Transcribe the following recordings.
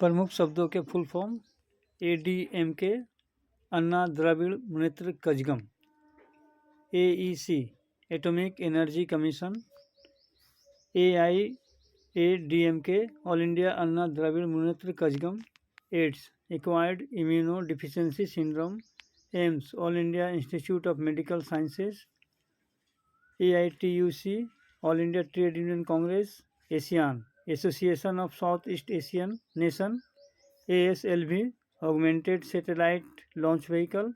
प्रमुख शब्दों के full form: ADMK Anna Dravida Munnetra Kazhagam, AEC atomic energy commission, AIADMK all India Anna Dravida Munnetra Kazhagam, AIDS acquired immuno deficiency syndrome, AIIMS all India institute of medical sciences, AITUC all India trade union congress, ASEAN association of south east Asian nation, ASLV augmented satellite launch vehicle,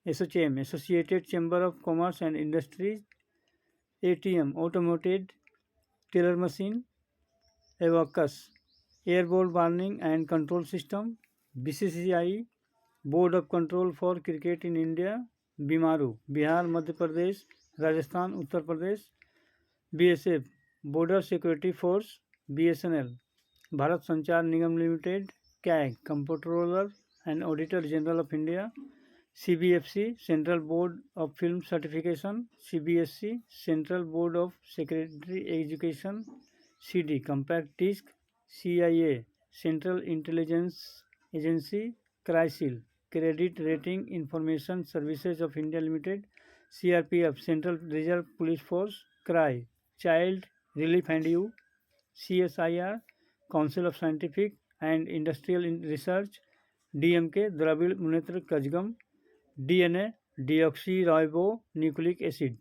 ASOCHAM associated chamber of commerce and industries, ATM automated teller machine, एवॉकस airborne warning and control system, BCCI board of control for cricket in India, BIMARU Bihar Madhya Pradesh Rajasthan Uttar Pradesh, BSF Border Security Force, BSNL Bharat Sanchar Nigam Limited, CAG Controller and Auditor General of India, CBFC Central Board of Film Certification, CBSC Central Board of secondary Education, CD compact disc, CIA Central Intelligence Agency, CRISIL Credit Rating Information Services of India Limited, CRPF Central Reserve Police Force, CRY Child Relief and You, CSIR Council of scientific and industrial research, DMK Dravida Munnetra Kazhagam, DNA deoxyribonucleic acid,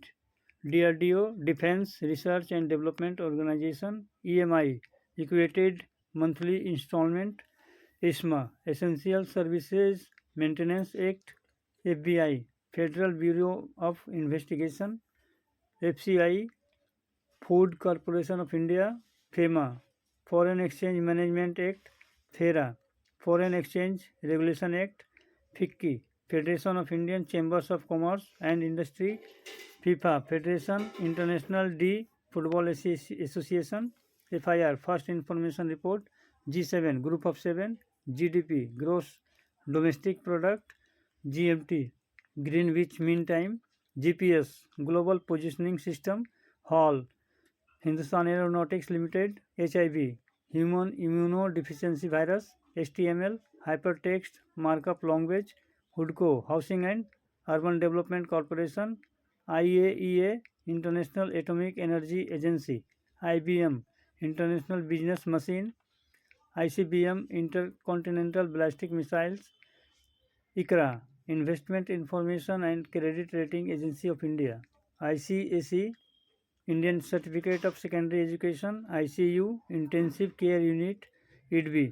DRDO defence research and development organisation, EMI equated monthly instalment, ISMA essential services maintenance act, FBI federal bureau of investigation, FCI food corporation of India, FEMA foreign exchange management act, FERA foreign exchange regulation act, FICCI federation of Indian chambers of commerce and industry, FIFA federation international de football association, FIR first information report, G7 group of 7, GDP gross domestic product, GMT Greenwich mean time, GPS global positioning system, HAL Hindustan aeronautics limited, HIV human immuno deficiency virus, HTML hypertext markup language, हुडको housing and urban development corporation, IAEA international atomic energy agency, IBM international business machine, ICBM intercontinental ballistic missiles, ICRA investment information and credit rating agency of India, ICAC Indian certificate of secondary education, ICU intensive care unit, IDB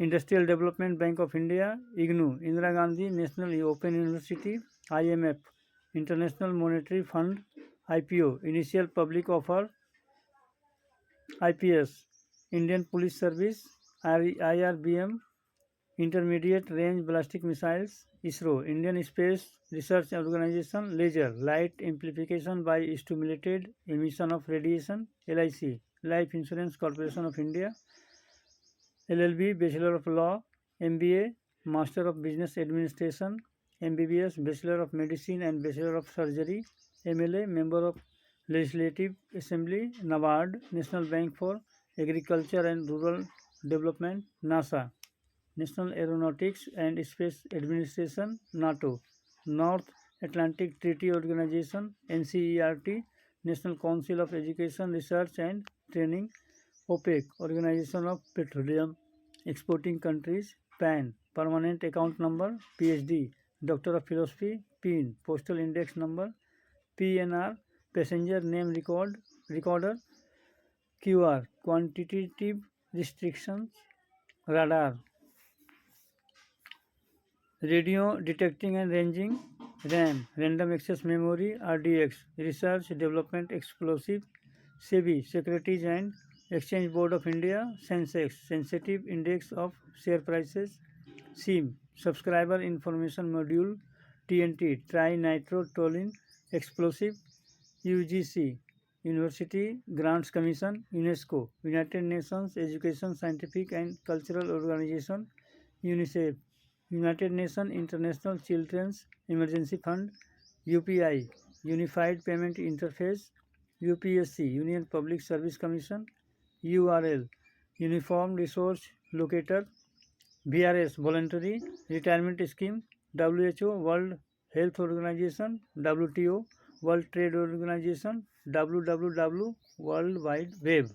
industrial development bank of India, IGNU Indira Gandhi national open university, IMF international monetary fund, IPO initial public offer, IPS Indian police service, IRBM intermediate range ballistic missiles, ISRO Indian space research organisation, laser light amplification by stimulated emission of radiation, LIC life insurance corporation of India, LLB bachelor of law, MBA master of business administration, MBBS bachelor of medicine and bachelor of surgery, MLA member of legislative assembly, NABARD national bank for agriculture and rural development, NASA national aeronautics and space administration, NATO north Atlantic treaty organisation, NCERT national council of education research and training, OPEC organisation of petroleum exporting countries, PAN permanent account number, PhD doctor of philosophy, PIN postal index number, PNR passenger name recorder, QR quantitative restrictions, radar radio detecting and ranging, RAM random access memory, RDX research development explosive, SEBI securities and exchange board of India, Sensex sensitive index of share prices, SIM subscriber information module, TNT trinitrotoluene explosive, UGC university grants commission, UNESCO united nations education scientific and cultural organisation, UNICEF united nation international children's emergency fund, UPI unified payment interface, UPSC union public service commission, URL uniform resource locator, VRS voluntary retirement scheme, WHO World Health Organization, WTO World Trade Organization, WWW World Wide Web।